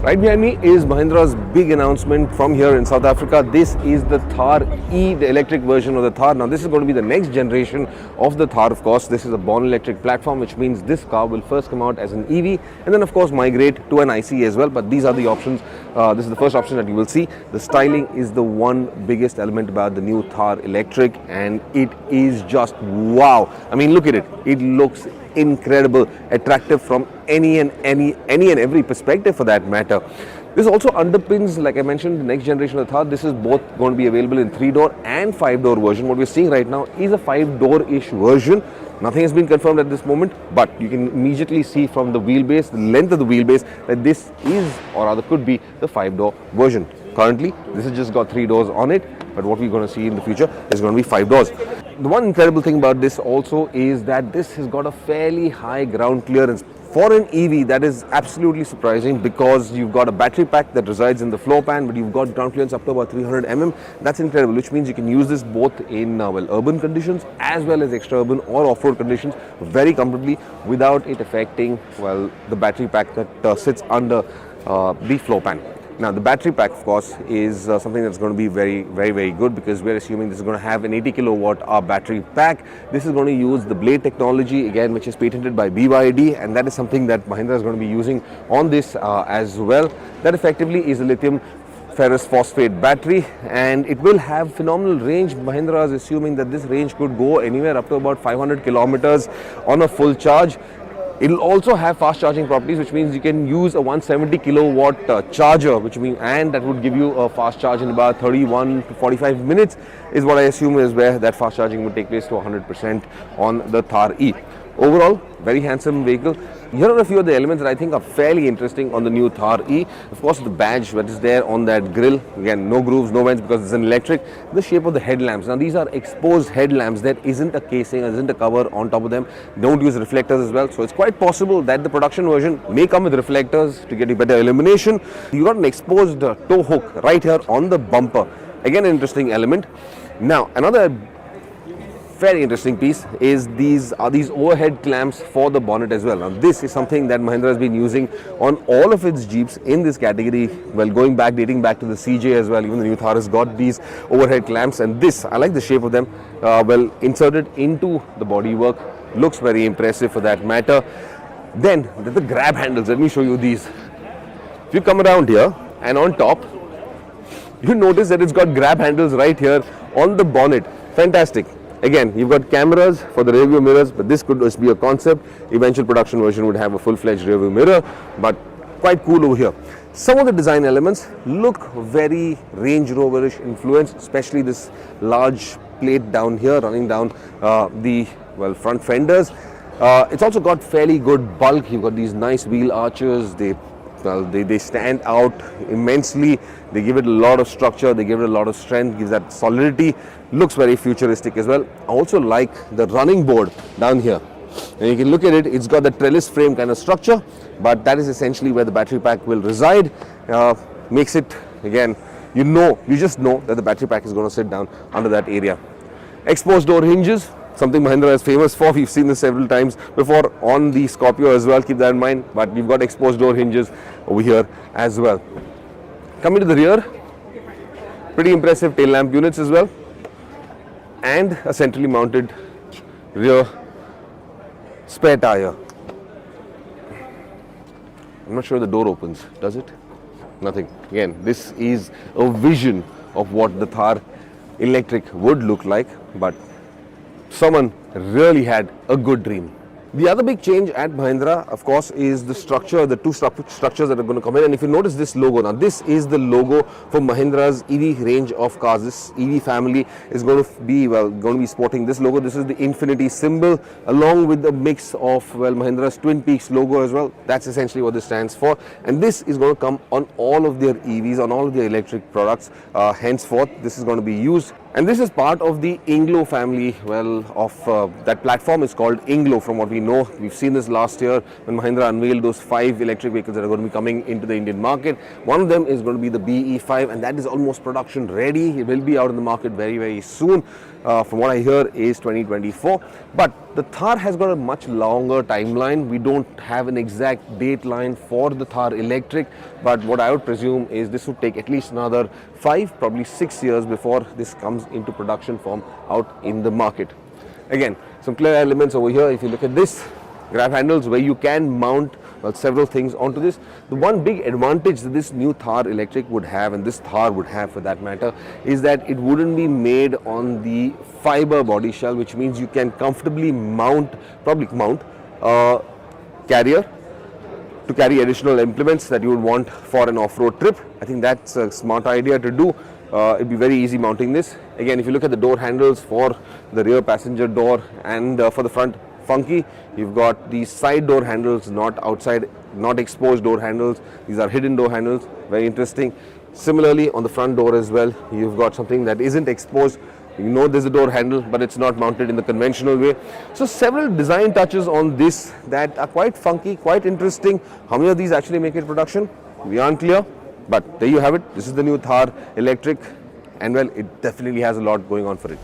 Right behind me is Mahindra's big announcement from here in South Africa. This is the Thar.e, the electric version of the Thar. Now this is going to be the next generation of the Thar, of course. This is a born electric platform, which means this car will first come out as an EV and then of course migrate to an ICE as well. But these are the options. This is the first option that you will see. The styling is the one biggest element about the new Thar electric, and it is just wow. I mean, look at it. It looks incredible, attractive from any and every perspective for that matter. This also underpins, like I mentioned, the next generation of the Thar. This is both going to be available in 3-door and 5-door version. What we're seeing right now is a 5-door-ish version. Nothing has been confirmed at this moment, but you can immediately see from the wheelbase, the length of the wheelbase, that this is, or rather could be, the 5-door version. Currently, this has just got 3 doors on it, but what we're going to see in the future is going to be 5 doors. The one incredible thing about this also is that this has got a fairly high ground clearance. For an EV, that is absolutely surprising, because you've got a battery pack that resides in the floor pan, but you've got ground clearance up to about 300 mm. That's incredible, which means you can use this both in urban conditions as well as extra urban or off-road conditions very comfortably without it affecting the battery pack that sits under the floor pan. Now the battery pack, of course, is something that's going to be very good, because we're assuming this is going to have an 80 kilowatt hour battery pack. This is going to use the blade technology again, which is patented by BYD, and that is something that Mahindra is going to be using on this as well. That effectively is a lithium ferrous phosphate battery, and it will have phenomenal range. Mahindra is assuming that this range could go anywhere up to about 500 kilometers on a full charge. It will also have fast charging properties, which means you can use a 170 kilowatt charger, and that would give you a fast charge in about 31 to 45 minutes, is what I assume is where that fast charging would take place to 100% on the Thar.e. Overall, very handsome vehicle. Here are a few of the elements that I think are fairly interesting on the new Thar.e. Of course, the badge that is there on that grille, again, no grooves, no vents, because it's an electric. The shape of the headlamps. Now, these are exposed headlamps. There isn't a casing, there isn't a cover on top of them. Don't use reflectors as well. So it's quite possible that the production version may come with reflectors to get you better illumination. You got an exposed tow hook right here on the bumper. Again, an interesting element. Now, another very interesting piece is these overhead clamps for the bonnet as well. Now this is something that Mahindra has been using on all of its Jeeps in this category, dating back to the CJ as well. Even the new Thar has got these overhead clamps, and this, I like the shape of them, inserted into the bodywork. Looks very impressive for that matter. Then the grab handles, let me show you these. If you come around here and on top, you notice that it's got grab handles right here on the bonnet. Fantastic. Again, you've got cameras for the rear view mirrors, but this could just be a concept. Eventual production version would have a full-fledged rear view mirror, but quite cool over here. Some of the design elements look very Range Rover-ish influenced, especially this large plate down here running down the front fenders. It's also got fairly good bulk. You've got these nice wheel arches. They stand out immensely. They give it a lot of structure, they give it a lot of strength, gives that solidity. Looks very futuristic as well. I also like the running board down here. And you can look at it, it's got the trellis frame kind of structure, but that is essentially where the battery pack will reside. Makes it, again, you just know that the battery pack is going to sit down under that area. Exposed door hinges, something Mahindra is famous for. We've seen this several times before on the Scorpio as well, keep that in mind. But we've got exposed door hinges over here as well. Coming to the rear, pretty impressive tail lamp units as well, and a centrally mounted rear spare tire. I'm not sure the door opens, does it? Nothing. Again, this is a vision of what the Thar electric would look like, but someone really had a good dream. The other big change at Mahindra, of course, is the structure, the two structures that are going to come in. And if you notice this logo, now this is the logo for Mahindra's EV range of cars. This EV family is going to be sporting this logo. This is the infinity symbol, along with the mix of Mahindra's Twin Peaks logo as well. That's essentially what this stands for. And this is going to come on all of their EVs, on all of their electric products. Henceforth, this is going to be used. And this is part of the Inglo family, that platform is called Inglo from what we know. We've seen this last year when Mahindra unveiled those 5 electric vehicles that are going to be coming into the Indian market. One of them is going to be the BE5, and that is almost production ready. It will be out in the market very soon. from what I hear is 2024. But the Thar has got a much longer timeline. We don't have an exact date line for the Thar electric, but what I would presume is this would take at least another 5, probably 6 years before this comes into production form out in the market. Again, some clear elements over here. If you look at this, grab handles where you can mount several things onto this. The one big advantage that this new Thar electric would have, and this Thar would have for that matter, is that it wouldn't be made on the fiber body shell, which means you can comfortably probably mount a carrier to carry additional implements that you would want for an off-road trip. I think that's a smart idea to do. It'd be very easy mounting this. Again, if you look at the door handles for the rear passenger door and for the front, funky. You've got these side door handles, not outside, not exposed door handles. These are hidden door handles, very interesting. Similarly, on the front door as well, you've got something that isn't exposed. You know there's a door handle, but it's not mounted in the conventional way. So several design touches on this that are quite funky, quite interesting. How many of these actually make it to production? We aren't clear, but there you have it. This is the new Thar electric, and well, it definitely has a lot going on for it.